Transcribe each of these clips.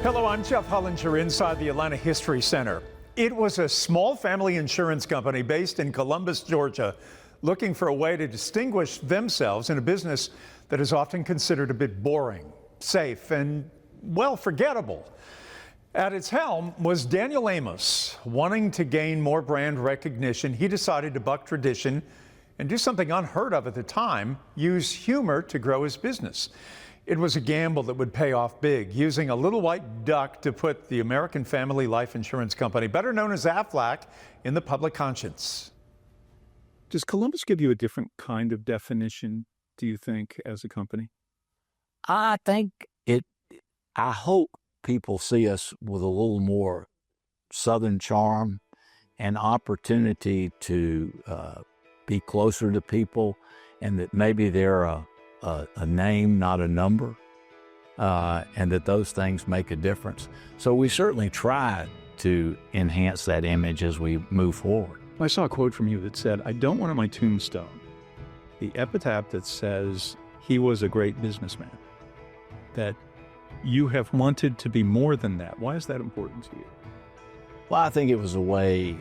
Hello, I'm Jeff Hollinger inside the Atlanta History Center. It was a small family insurance company based in Columbus, Georgia, looking for a way to distinguish themselves in a business that is often considered a bit boring, safe, and, well, forgettable. At its helm was Daniel Amos. Wanting to gain more brand recognition, he decided to buck tradition and do something unheard of at the time, use humor to grow his business. It was a gamble that would pay off big, using a little white duck to put the American Family Life Insurance Company, better known as Aflac, in the public conscience. Does Columbus give you a different kind of definition, do you think, as a company? I hope people see us with a little more Southern charm and opportunity to be closer to people, and that maybe they're a name, not a number, and that those things make a difference. So we certainly try to enhance that image as we move forward. I saw a quote from you that said, "I don't want on my tombstone the epitaph that says he was a great businessman," that you have wanted to be more than that. Why is that important to you? Well, I think it was the way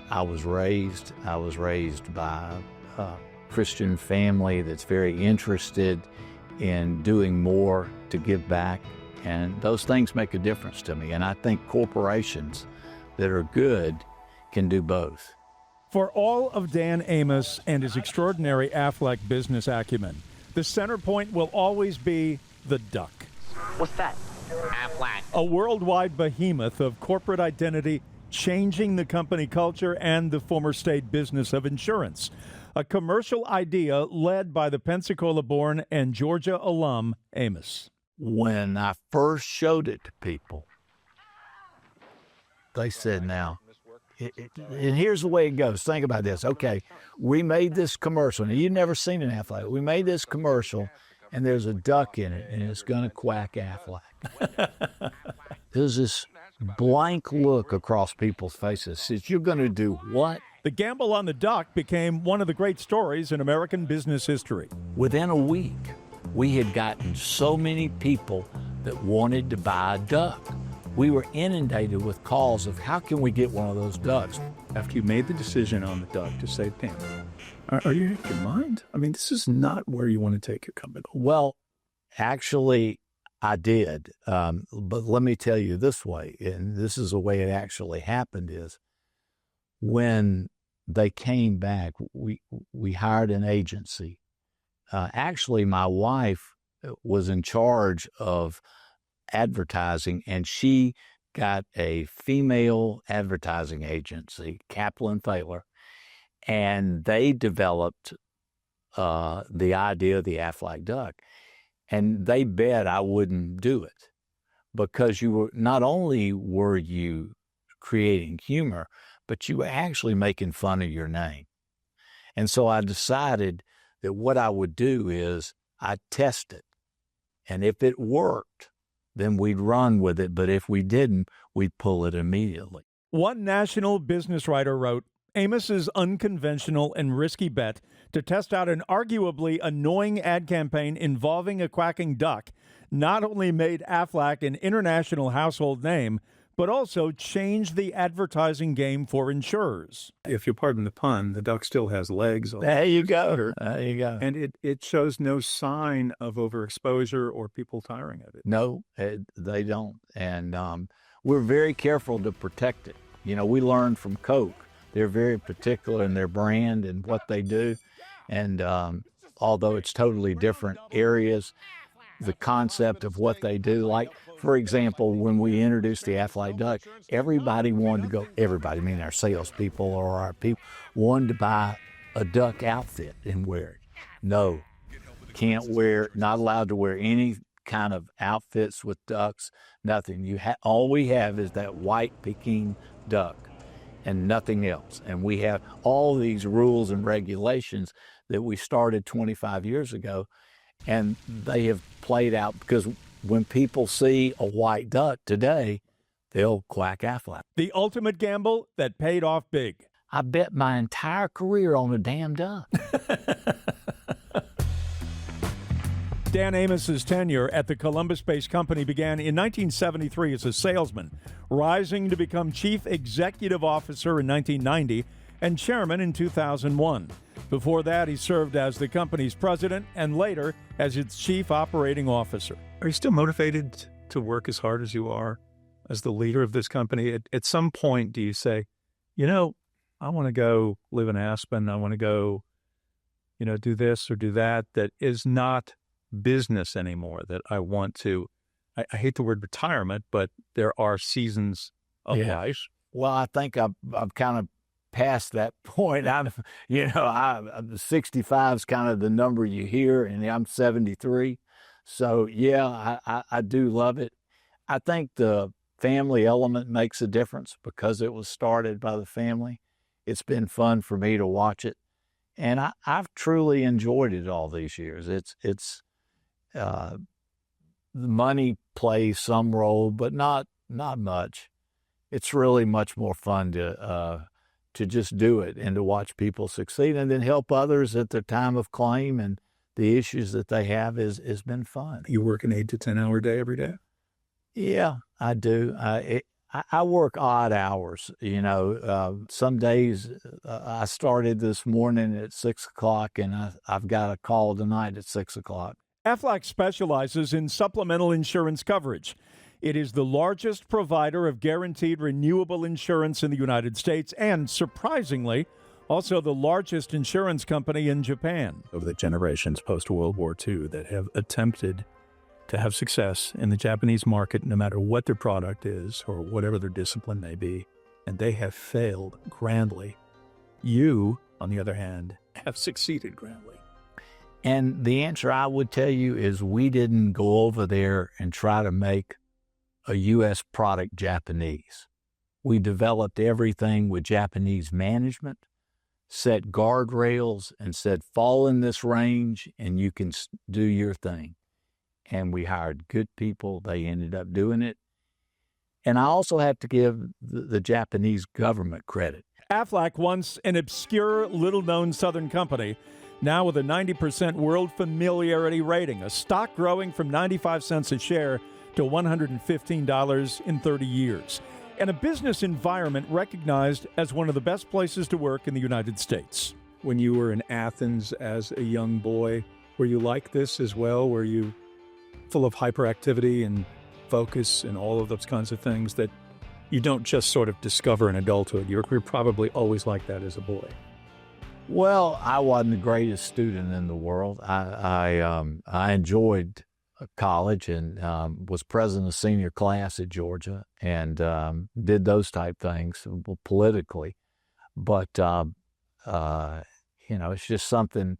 I was raised. I was raised by a Christian family that's very interested in doing more to give back, and those things make a difference to me. And I think corporations that are good can do both. For all of Dan Amos and his extraordinary Aflac business acumen, the center point will always be the duck. What's that? Aflac. A worldwide behemoth of corporate identity, changing the company culture and the former state business of insurance. A commercial idea led by the Pensacola-born and Georgia alum Amos. When I first showed it to people, they said, now, and here's the way it goes. Think about this. Okay, we made this commercial. Now, you've never seen an Aflac. We made this commercial, and there's a duck in it, and it's going to quack Aflac. There's this blank look across people's faces. Says, you're going to do what? The gamble on the duck became one of the great stories in American business history. Within a week, we had gotten so many people that wanted to buy a duck. We were inundated with calls of how can we get one of those ducks? After you made the decision on the duck to save family, are you out of your mind? I mean, this is not where you want to take your company. Well, actually, I did. But let me tell you this way, and this is the way it actually happened, is when they came back, we hired an agency. Actually, my wife was in charge of advertising, and she got a female advertising agency, Kaplan Thaler, and they developed the idea of the Aflac duck. And they bet I wouldn't do it because not only were you creating humor, but you were actually making fun of your name. And so I decided that what I would do is I'd test it. And if it worked, then we'd run with it. But if we didn't, we'd pull it immediately. One national business writer wrote, Amos's unconventional and risky bet to test out an arguably annoying ad campaign involving a quacking duck not only made Aflac an international household name, but also changed the advertising game for insurers. If you'll pardon the pun, the duck still has legs. There you go. There you go. And it shows no sign of overexposure or people tiring of it. No, they don't. And we're very careful to protect it. You know, we learned from Coke. They're very particular in their brand and what they do. And although it's totally different areas, the concept of what they do, like, for example, when we introduced the Aflac duck, everybody wanted to go, everybody, meaning our salespeople or our people, wanted to buy a duck outfit and wear it. No, can't wear, not allowed to wear any kind of outfits with ducks, nothing. All we have is that white Peking duck and nothing else. And we have all these rules and regulations that we started 25 years ago, and they have played out because when people see a white duck today, they'll quack Aflac. The ultimate gamble that paid off big. I bet my entire career on a damn duck. Dan Amos's tenure at the Columbus-based company began in 1973 as a salesman, rising to become chief executive officer in 1990 and chairman in 2001. Before that, he served as the company's president and later as its chief operating officer. Are you still motivated to work as hard as you are as the leader of this company? At some point, do you say, I want to go live in Aspen. I want to go, do this or do that is not business anymore, that I want to, I hate the word retirement, but there are seasons of life. Well, I think I'm kind of past that point. 65 is kind of the number you hear, and I'm 73. So, I do love it. I think the family element makes a difference because it was started by the family. It's been fun for me to watch it, and I've truly enjoyed it all these years. It's the money plays some role, but not much. It's really much more fun to just do it and to watch people succeed and then help others at their time of claim and the issues that they have has been fun. You work an 8 to 10 hour day every day? Yeah, I do. I work odd hours. Some days I started this morning at 6 o'clock and I've got a call tonight at 6 o'clock. Aflac specializes in supplemental insurance coverage. It is the largest provider of guaranteed renewable insurance in the United States and, surprisingly, also the largest insurance company in Japan. Over the generations post-World War II that have attempted to have success in the Japanese market, no matter what their product is or whatever their discipline may be, and they have failed grandly. You, on the other hand, have succeeded grandly. And the answer I would tell you is we didn't go over there and try to make a U.S. product Japanese. We developed everything with Japanese management, set guardrails, and said, fall in this range and you can do your thing. And we hired good people. They ended up doing it. And I also have to give the Japanese government credit. Aflac, once an obscure, little-known Southern company, now with a 90% world familiarity rating, a stock growing from 95 cents a share to $115 in 30 years, and a business environment recognized as one of the best places to work in the United States. When you were in Athens as a young boy, were you like this as well? Were you full of hyperactivity and focus and all of those kinds of things that you don't just sort of discover in adulthood? You're probably always like that as a boy. Well, I wasn't the greatest student in the world. I enjoyed college and was president of senior class at Georgia and did those type things politically. But, it's just something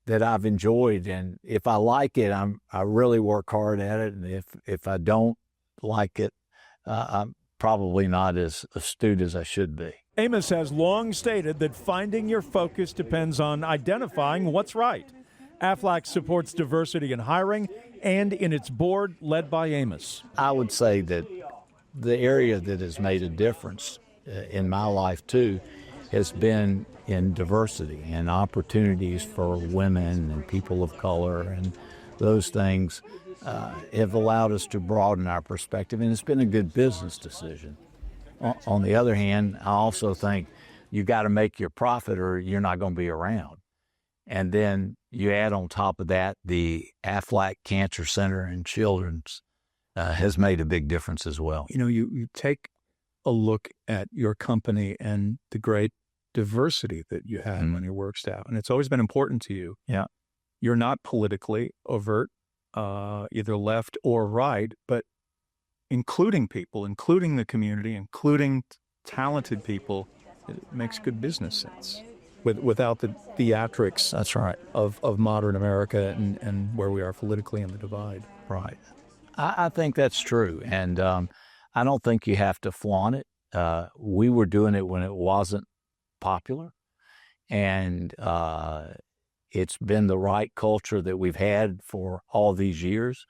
that I've enjoyed. And if I like it, I really work hard at it. And if I don't like it, I'm probably not as astute as I should be. Amos has long stated that finding your focus depends on identifying what's right. Aflac supports diversity in hiring and in its board led by Amos. I would say that the area that has made a difference in my life, too, has been in diversity and opportunities for women and people of color, and those things have allowed us to broaden our perspective, and it's been a good business decision. On the other hand, I also think you got to make your profit or you're not going to be around. And then you add on top of that, the Aflac Cancer Center and Children's has made a big difference as well. You take a look at your company and the great diversity that you had on your work staff, and it's always been important to you. Yeah. You're not politically overt, either left or right, but including people, including the community, including talented people, it makes good business sense. Without the theatrics, that's right, of modern America and where we are politically in the divide. Right. I think that's true, and I don't think you have to flaunt it. We were doing it when it wasn't popular, and it's been the right culture that we've had for all these years,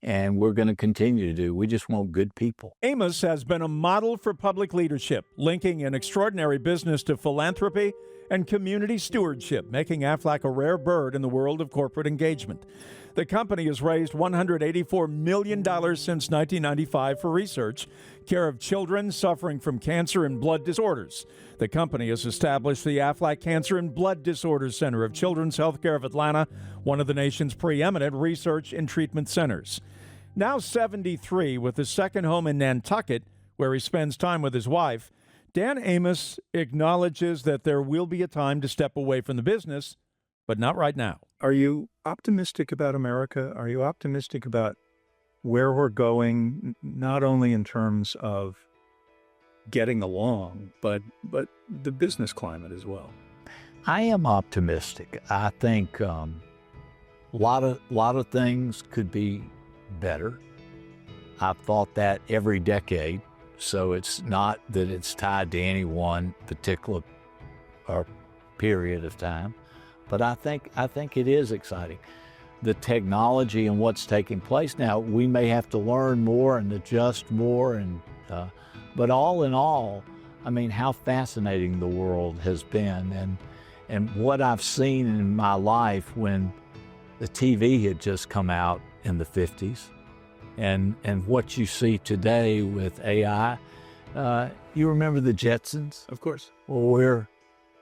and we're going to continue to do. We just want good people. Amos has been a model for public leadership, linking an extraordinary business to philanthropy and community stewardship, making Aflac a rare bird in the world of corporate engagement. The company has raised $184 million since 1995 for research, care of children suffering from cancer and blood disorders. The company has established the Aflac Cancer and Blood Disorders Center of Children's Healthcare of Atlanta, one of the nation's preeminent research and treatment centers. Now 73, with his second home in Nantucket, where he spends time with his wife, Dan Amos acknowledges that there will be a time to step away from the business, but not right now. Are you optimistic about America? Are you optimistic about where we're going, not only in terms of getting along, but the business climate as well? I am optimistic. I think a lot of things could be better. I've thought that every decade, so it's not that it's tied to any one particular period of time. But I think it is exciting. The technology and what's taking place now, we may have to learn more and adjust more, but all in all, I mean, how fascinating the world has been, and what I've seen in my life when the TV had just come out in the 50s, and what you see today with AI. You remember the Jetsons? Of course. Well,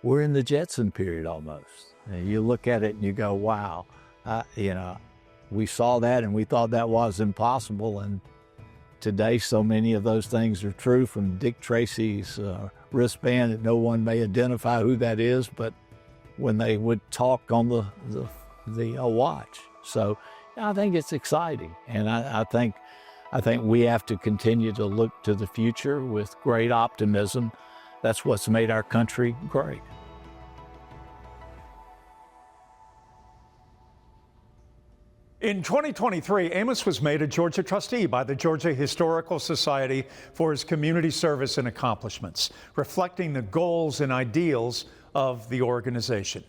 we're in the Jetson period almost. And you look at it and you go, wow, we saw that and we thought that was impossible. And today, so many of those things are true, from Dick Tracy's wristband that no one may identify who that is, but when they would talk on the watch. So I think it's exciting. And I think we have to continue to look to the future with great optimism. That's what's made our country great. In 2023, Amos was made a Georgia trustee by the Georgia Historical Society for his community service and accomplishments, reflecting the goals and ideals of the organization.